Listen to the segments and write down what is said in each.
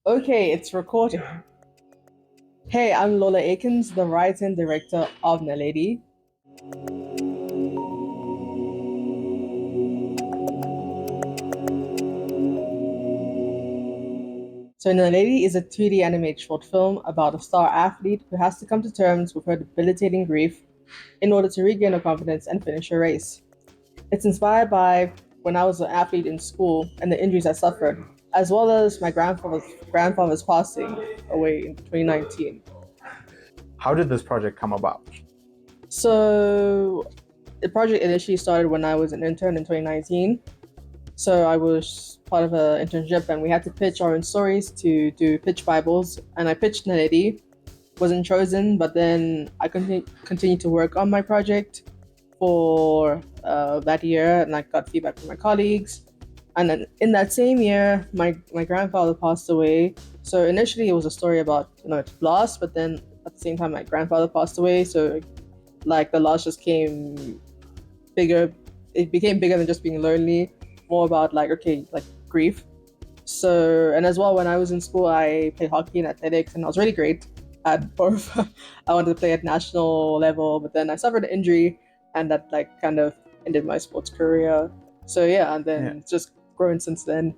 Okay, it's recording. Hey, I'm Lola Aikins, the writer and director of Naledi. So, Naledi is a 2D animated short film about a star athlete who has to come to terms with her debilitating grief in order to regain her confidence and finish her race. It's inspired by when I was an athlete in school and the injuries I suffered, as well as my grandfather's passing away in 2019. How did this project come about? So, the project initially started when I was an intern in 2019. So I was part of an internship and we had to pitch our own stories to do pitch Bibles. And I pitched Naledi, wasn't chosen, but then I continued to work on my project for that year and I got feedback from my colleagues. And then in that same year, my grandfather passed away. So initially it was a story about, loss, but then at the same time my grandfather passed away. So like the loss just came bigger. It became bigger than just being lonely, more about like grief. So, and as well, when I was in school, I played hockey and athletics, and I was really great at both. I wanted to play at national level, but then I suffered an injury, and that like kind of ended my sports career. So yeah, and then it's just grown since then.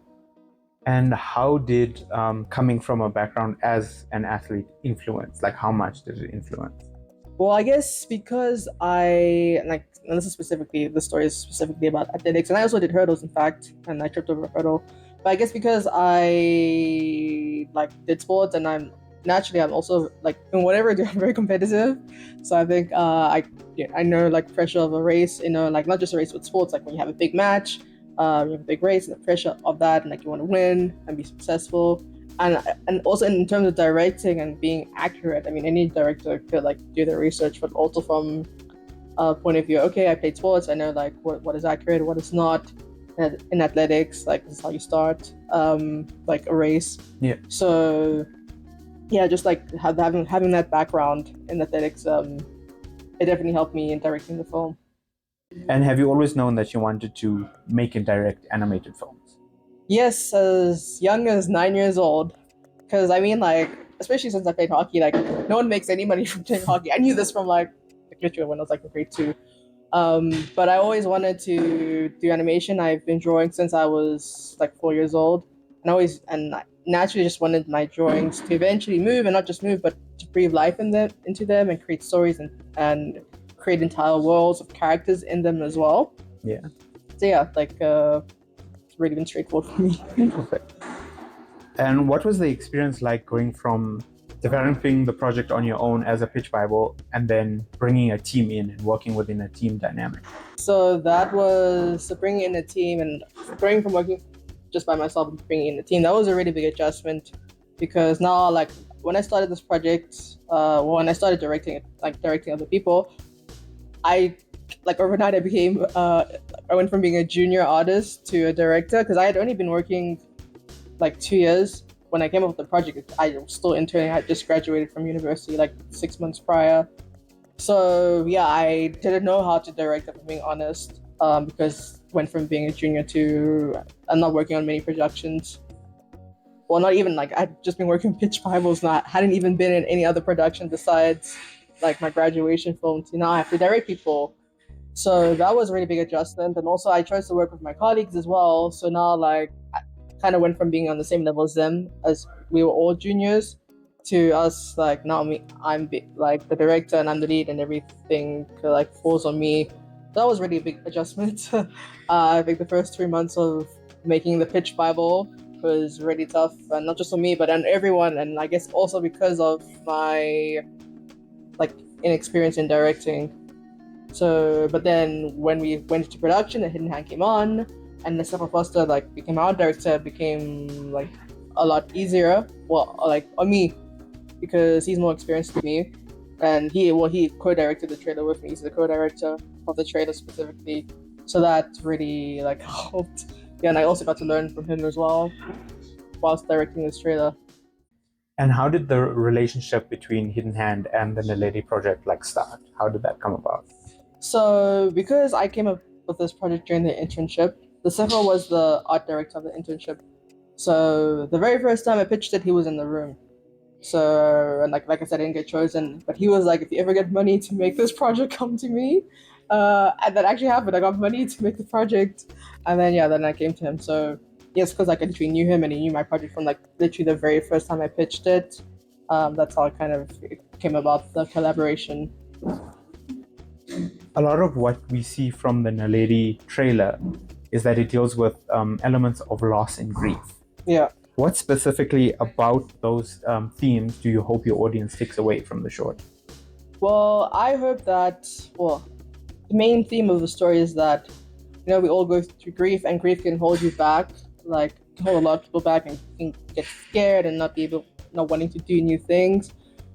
And how did coming from a background as an athlete influence? Like, how much did it influence? Well, I guess because and this is specifically, the story is specifically about athletics, and I also did hurdles, in fact, and I tripped over a hurdle. But I guess because I did sports, and I'm also like in whatever I do, I'm very competitive. So I think I know like pressure of a race, like not just a race with sports, like when you have a big match, you have a big race, and the pressure of that, and like you want to win and be successful and also in terms of directing and being accurate. I mean, any director could like do the research, but also from a point of view, okay, I played sports, I know like what is accurate, what is not. In athletics, like this is how you start like a race. Yeah. So yeah, just like having that background in athletics, it definitely helped me in directing the film. And have you always known that you wanted to make and direct animated films? Yes, as young as 9 years old. Because I mean, like, especially since I played hockey, like, no one makes any money from playing hockey. I knew this from like literally when I was like in grade two. But I always wanted to do animation. I've been drawing since I was like 4 years old, and I naturally just wanted my drawings to eventually move, and not just move, but to breathe life into them, and create stories and create entire worlds of characters in them as well. Yeah. So yeah, like it's really been straightforward for me. Perfect. And what was the experience like going from developing the project on your own as a pitch Bible and then bringing a team in and working within a team dynamic? So that was bringing in a team and going from working just by myself and bringing in a team. That was a really big adjustment because now, like, when I started this project, when I started directing it, like directing other people, I like overnight I went from being a junior artist to a director because I had only been working like 2 years when I came up with the project. I was still interning. I had just graduated from university like 6 months prior. So yeah, I didn't know how to direct, if I'm being honest, because went from being a junior to I'm not working on many productions. Well, not even like I'd just been working pitch Bibles. Not hadn't even been in any other production besides like my graduation film. To now I have to direct people. So that was a really big adjustment. And also I chose to work with my colleagues as well. So now like I kind of went from being on the same level as them, as we were all juniors, to us like now like the director and I'm the lead and everything like falls on me. That was really a big adjustment. I think the first 3 months of making the pitch Bible was really tough, and not just for me but on everyone, and I guess also because of my like inexperience in directing. So but then when we went into production, the Hidden Hand came on and Mustafa Foster like became our director, became like a lot easier, well, like on me, because he's more experienced than me, and he co-directed the trailer with me. He's the co-director of the trailer specifically, so that really like helped. Yeah, and I also got to learn from him as well whilst directing this trailer. And how did the relationship between Hidden Hand and the Naledi project like start? How did that come about? So because I came up with this project during the internship, the Sefa was the art director of the internship. So the very first time I pitched it, he was in the room. So and like I said, I didn't get chosen, but he was like, if you ever get money to make this project, come to me. And that actually happened. I got money to make the project, and then yeah, then I came to him. So yes, because like I literally knew him and he knew my project from like literally the very first time I pitched it. That's how it came about the collaboration. A lot of what we see from the Naledi trailer is that it deals with elements of loss and grief. Yeah. What specifically about those themes do you hope your audience takes away from the short? Well, I hope that the main theme of the story is that we all go through grief, and grief can hold you back, like can hold a lot of people back, and can get scared and not wanting to do new things.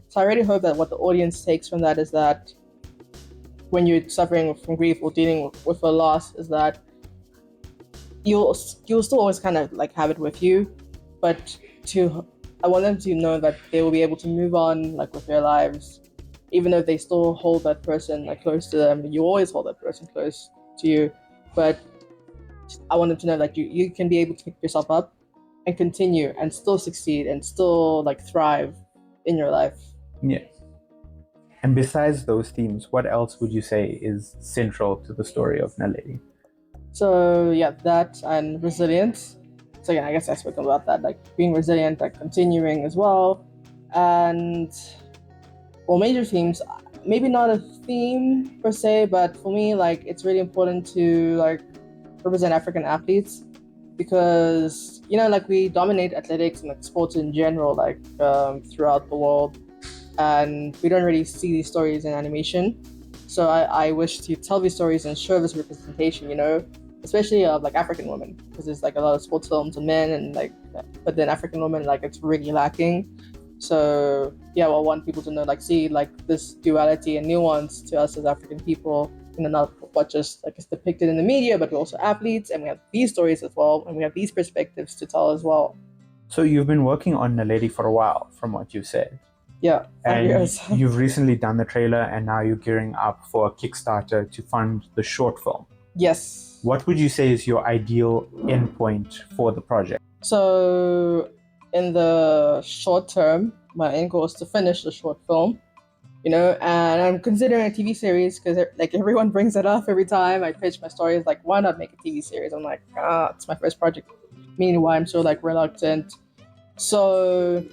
So I really hope that what the audience takes from that is that when you're suffering from grief or dealing with a loss, is that you'll still always kind of like have it with you, but I want them to know that they will be able to move on like with their lives, even though they still hold that person like close to them. You always hold that person close to you, but I want them to know that you can be able to pick yourself up and continue and still succeed and still like thrive in your life. Yes. And besides those themes, what else would you say is central to the story of Naledi? So yeah, that and resilience. So yeah, I guess I spoke about that, like being resilient, like continuing as well. And major themes, maybe not a theme per se, but for me, like it's really important to like represent African athletes, because like we dominate athletics and like sports in general, like throughout the world, and we don't really see these stories in animation. So I wish to tell these stories and show this representation, especially of like African women, because there's like a lot of sports films of men, and like, but then African women, like it's really lacking. So yeah, well, I want people to know, like, see like this duality and nuance to us as African people, not what just like is depicted in the media, but we're also athletes, and we have these stories as well, and we have these perspectives to tell as well. So you've been working on Naledi for a while, from what you said. Yeah, and years. You've recently done the trailer, and now you're gearing up for a Kickstarter to fund the short film. Yes. What would you say is your ideal endpoint for the project? So in the short term, my end goal is to finish the short film, and I'm considering a TV series, because like everyone brings it up every time I pitch my story. It's like, why not make a TV series? I'm like, it's my first project, meaning why I'm so like reluctant. So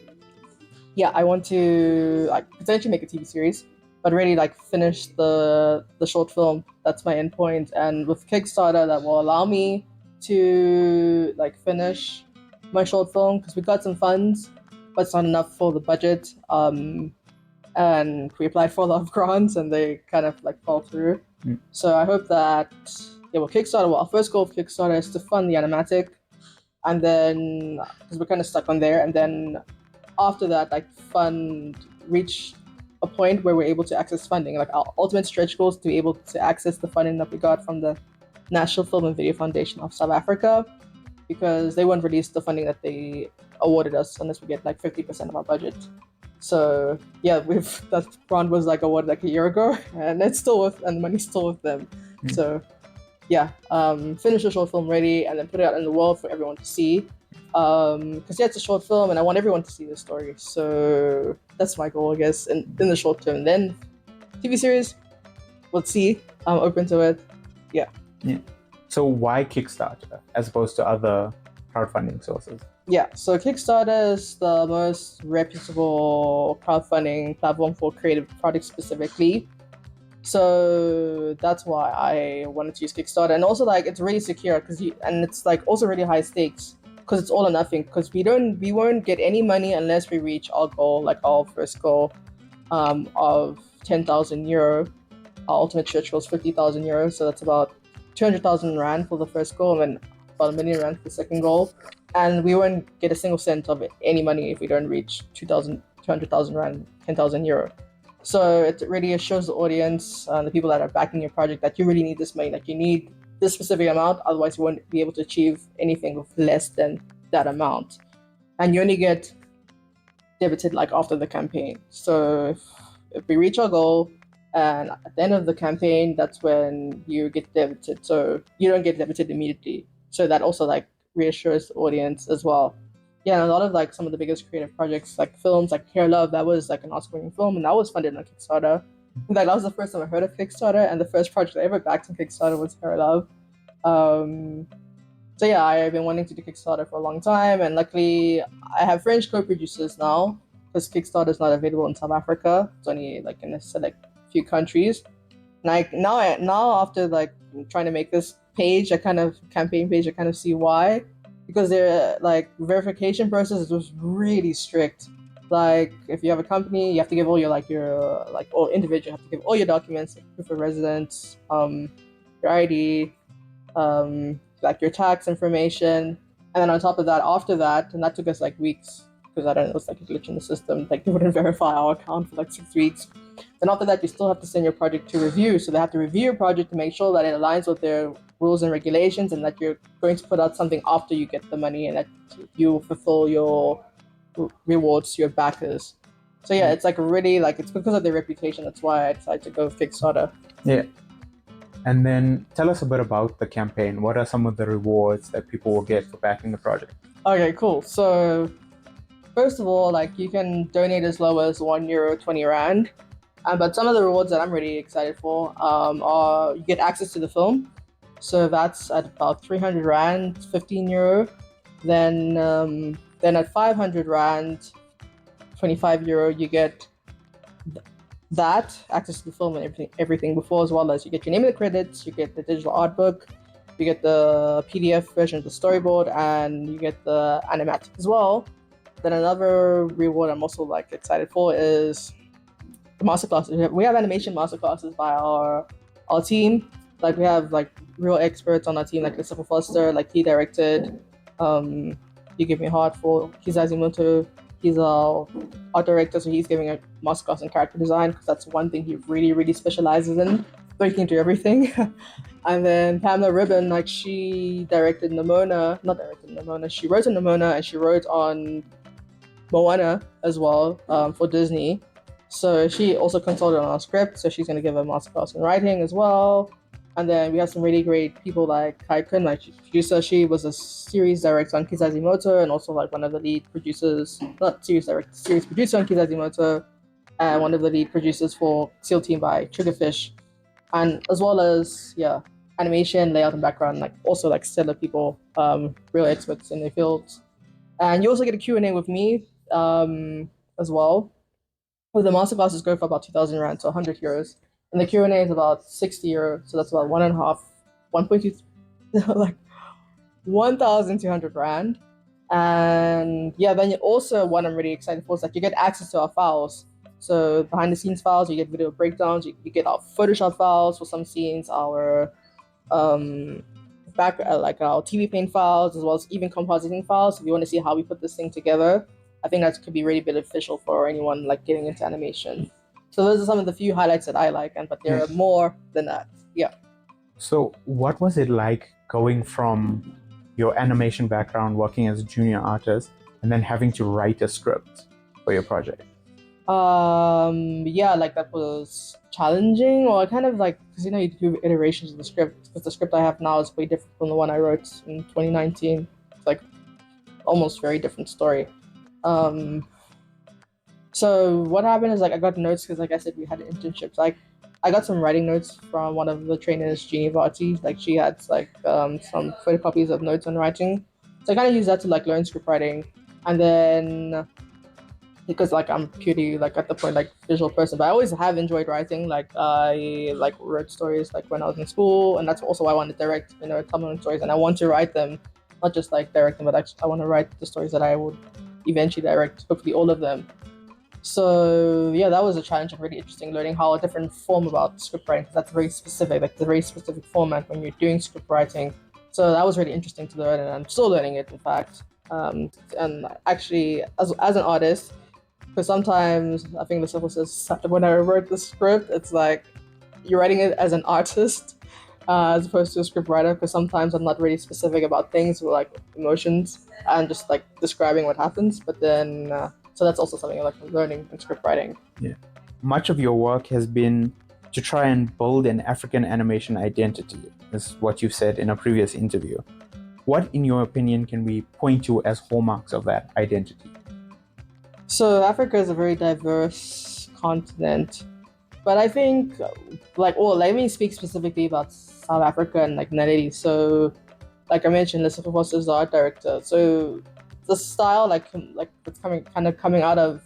yeah, I want to like potentially make a TV series, but really like finish the short film. That's my endpoint, and with Kickstarter, that will allow me to like finish my short film, because we got some funds, but it's not enough for the budget. And we applied for a lot of grants, and they kind of like fall through. So I hope that Kickstarter. Well, our first goal of Kickstarter is to fund the animatic, and then because we're kind of stuck on there, and then after that, like reach a point where we're able to access funding. Like our ultimate stretch goal is to be able to access the funding that we got from the National Film and Video Foundation of South Africa, because they won't release the funding that they awarded us unless we get like 50% of our budget. So yeah, that grant was like awarded like a year ago, and the money's still with them. So yeah, finish the short film ready, and then put it out in the world for everyone to see. Because it's a short film, and I want everyone to see the story. So that's my goal, I guess, in the short term. Then TV series, let's see. I'm open to it. Yeah. So why Kickstarter as opposed to other crowdfunding sources? Yeah, so Kickstarter is the most reputable crowdfunding platform for creative projects specifically. So that's why I wanted to use Kickstarter, and also like it's really secure and it's like also really high stakes, because it's all or nothing. Because we won't get any money unless we reach our goal, like our first goal, of 10,000 euro. Our ultimate stretch goal is 50,000 euros, so that's about 200,000 rand for the first goal, and then about a million rand for the second goal. And we won't get a single cent of any money if we don't reach 200,000 rand, 10,000 euro. So it really shows the audience, the people that are backing your project, that you really need this money, that you need this specific amount, otherwise you won't be able to achieve anything with less than that amount. And you only get debited like after the campaign. So if we reach our goal, and at the end of the campaign, that's when you get debited. So you don't get debited immediately. So that also like reassures the audience as well. yeah, a lot of like some of the biggest creative projects, like films, like Hair Love, that was like an Oscar-winning film, and that was funded on Kickstarter. In fact, that was the first time I heard of Kickstarter, and the first project I ever backed on Kickstarter was Hair Love. Um, so yeah, I've been wanting to do Kickstarter for a long time, and luckily I have French co-producers now because Kickstarter is not available in South Africa. It's only like in a select few countries. Like now after like trying to make this page, a kind of campaign page, I kind of see why, because their like verification process was really strict. Like if you have a company, you have to give all your like or individual have to give all your documents, like proof of residence, your ID, like your tax information, and then on top of that, after that, and that took us like weeks because I don't know, it was like a glitch in the system. Like they wouldn't verify our account for like 6 weeks. Then after that, you still have to send your project to review. So they have to review your project to make sure that it aligns with their rules and regulations, and that you're going to put out something after you get the money, and that you fulfill your rewards to your backers. So yeah, it's like really like it's because of their reputation. That's why I decided to go Kickstarter. Yeah. And then tell us a bit about the campaign. What are some of the rewards that people will get for backing the project? Okay, cool. So first of all, like you can donate as low as €1, 20 Rand. But some of the rewards that I'm really excited for are you get access to the film. So that's at about 300 Rand, €15. Then at 500 Rand, €25, you get that access to the film and everything before, as well as you get your name in the credits, you get the digital art book, you get the PDF version of the storyboard, and you get the animatic as well. Then another reward I'm also like excited for is the masterclasses. We have animation masterclasses by our team. Like we have like real experts on our team, like Christopher Foster, like he directed You Give Me Heart for Kizazi Moto. He's our art director, so he's giving a masterclass in character design because that's one thing he really, really specializes in. But he can do everything. And then Pamela Ribbon, like she directed Nimona, not directed Nimona, she wrote on Nimona and she wrote on Moana as well for Disney. So she also consulted on our script, so she's going to give a masterclass in writing as well. And then we have some really great people like Kai Kun, like producer. She was a series director on Kizazimoto and also like one of the lead producers, not series director, series producer on Kizazimoto, and one of the lead producers for SEAL Team by Triggerfish. And as well as, yeah, animation, layout, and background, like also like stellar people, real experts in their fields. And you also get a Q&A with me as well. Well, the masterclasses go for about 2,000 Rand, so €100. And the Q&A is about €60, so that's about 1.2, like 1,200 Rand. And yeah, then also what I'm really excited for is that you get access to our files. So behind the scenes files, you get video breakdowns, you get our Photoshop files for some scenes, our like our TV Paint files, as well as even compositing files. If you want to see how we put this thing together, I think that could be really beneficial for anyone like getting into animation. So those are some of the few highlights that I like, but there are more than that. Yeah. So what was it like going from your animation background, working as a junior artist, and then having to write a script for your project? Yeah, like that was challenging, or kind of like, because you do iterations of the script, because the script I have now is way different from the one I wrote in 2019. It's like almost very different story. So what happened is like I got notes because like I said we had internships. Like I got some writing notes from one of the trainers, Jeannie Vati. Like she had like some photocopies of notes on writing. So I kind of used that to like learn script writing, and then because like I'm purely like at the point like visual person, but I always have enjoyed writing. Like I like wrote stories like when I was in school, and that's also why I want to direct, tell my own stories, and I want to write them, not just like direct them, but actually I want to write the stories that I would eventually direct, hopefully all of them. So yeah, that was a challenge and really interesting learning how a different form about script writing, because that's very specific, like the very specific format when you're doing script writing. So that was really interesting to learn, and I'm still learning it, in fact. And actually, as an artist, because sometimes I think the synthesis, when I wrote the script, it's like you're writing it as an artist as opposed to a script writer, because sometimes I'm not really specific about things or like emotions and just like describing what happens. But then, so that's also something I like learning in script writing. Yeah. Much of your work has been to try and build an African animation identity, is what you said in a previous interview. What, in your opinion, can we point to as hallmarks of that identity? So Africa is a very diverse continent, but I think let me speak specifically about South Africa and like Naledi. So like I mentioned, Lucifer Foster is the art director. So the style it's coming out of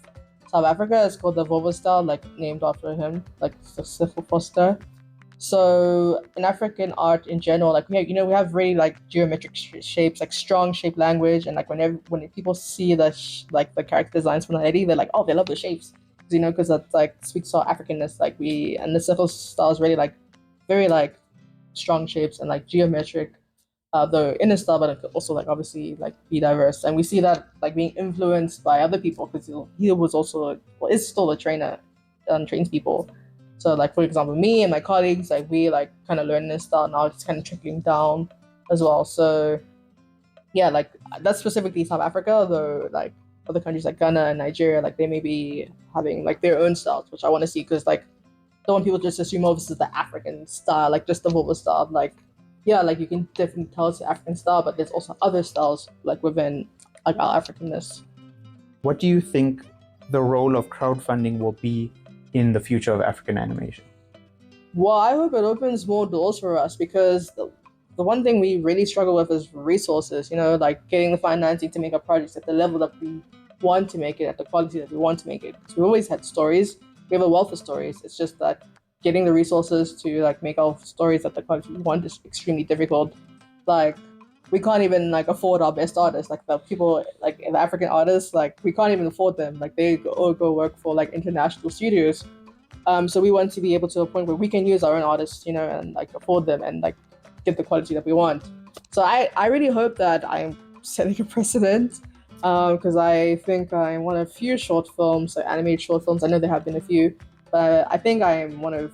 South Africa is called the Volvo style, like named after him, like Lucifer Foster. So in African art in general, like we have really like geometric shapes, like strong shape language, and like when people see like the character designs from the lady, they're like, oh, they love the shapes, because that like speaks to our Africanness. Like and the Sifo style is really like very like strong shapes and like geometric, though in his style, but it could also like obviously like be diverse, and we see that like being influenced by other people because he was also is still a trainer, trains people. So like for example, me and my colleagues, like we like kind of learn this style now. It's kind of trickling down as well. So yeah, like that's specifically South Africa, though like other countries like Ghana and Nigeria, like they may be having like their own styles, which I want to see because like don't want people just assume, oh, this is the African style, like just the Volvo style. Like yeah, like you can definitely tell it's the African style, but there's also other styles like within like our Africanness. What do you think the role of crowdfunding will be in the future of African animation? Well, I hope it opens more doors for us because the one thing we really struggle with is resources, like getting the financing to make our projects at the level that we want to make it, at the quality that we want to make it. Because we always had stories, we have a wealth of stories. It's just that getting the resources to like make our stories at the quality we want is extremely difficult. Like we can't even like afford our best artists, like the people like the African artists, like we can't even afford them. Like they go work for like international studios. So we want to be able to a point where we can use our own artists, and like afford them and like get the quality that we want. So I really hope that I'm setting a precedent because I think I'm one of few short films, like animated short films. I know there have been a few, but I think I'm one of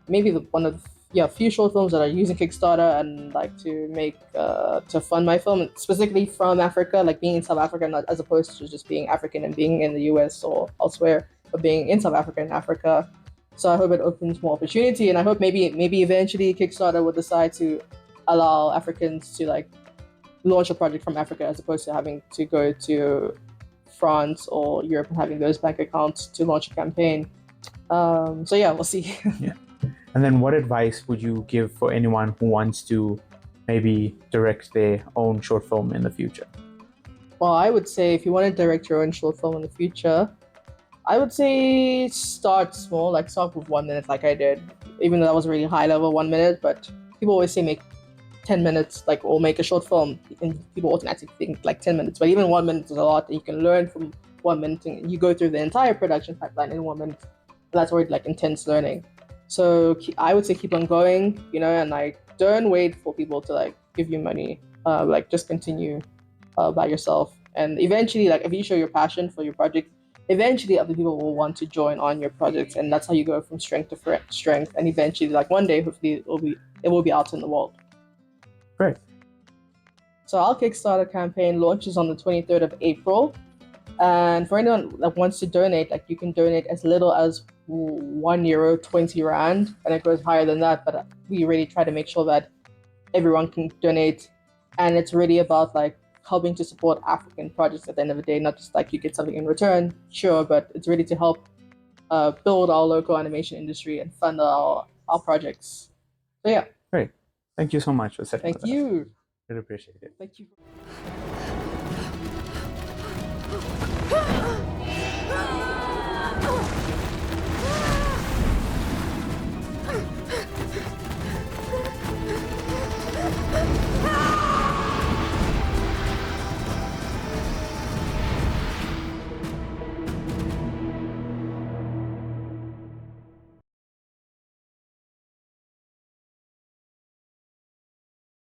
maybe one of few short films that are using Kickstarter and like to make to fund my film specifically from Africa, like being in South Africa, not as opposed to just being African and being in the US or elsewhere, but being in South Africa and Africa. So I hope it opens more opportunity, and I hope maybe eventually Kickstarter will decide to allow Africans to like launch a project from Africa as opposed to having to go to France or Europe and having those bank accounts to launch a campaign. So yeah, we'll see. Yeah. And then what advice would you give for anyone who wants to maybe direct their own short film in the future? Well, I would say if you want to direct your own short film in the future, I would say start small, like start with 1 minute, like I did. Even though that was really high level, 1 minute, but people always say make 10 minutes, like, or make a short film, and people automatically think like 10 minutes. But even 1 minute is a lot, and you can learn from 1 minute, and you go through the entire production pipeline in 1 minute. That's already like intense learning. So I would say keep on going, and like don't wait for people to like give you money. Like just continue by yourself, and eventually, like if you show your passion for your project, eventually other people will want to join on your projects, and that's how you go from strength to strength, and eventually like one day hopefully it will be out in the world. Great. So our Kickstarter campaign launches on the 23rd of April, and for anyone that wants to donate, like you can donate as little as €1, 20 rand, and it goes higher than that, but we really try to make sure that everyone can donate, and it's really about like helping to support African projects at the end of the day, not just like you get something in return, sure, but it's really to help build our local animation industry and fund our projects. So yeah. Great. Thank you so much for setting Thank you. Really appreciate it. Thank you.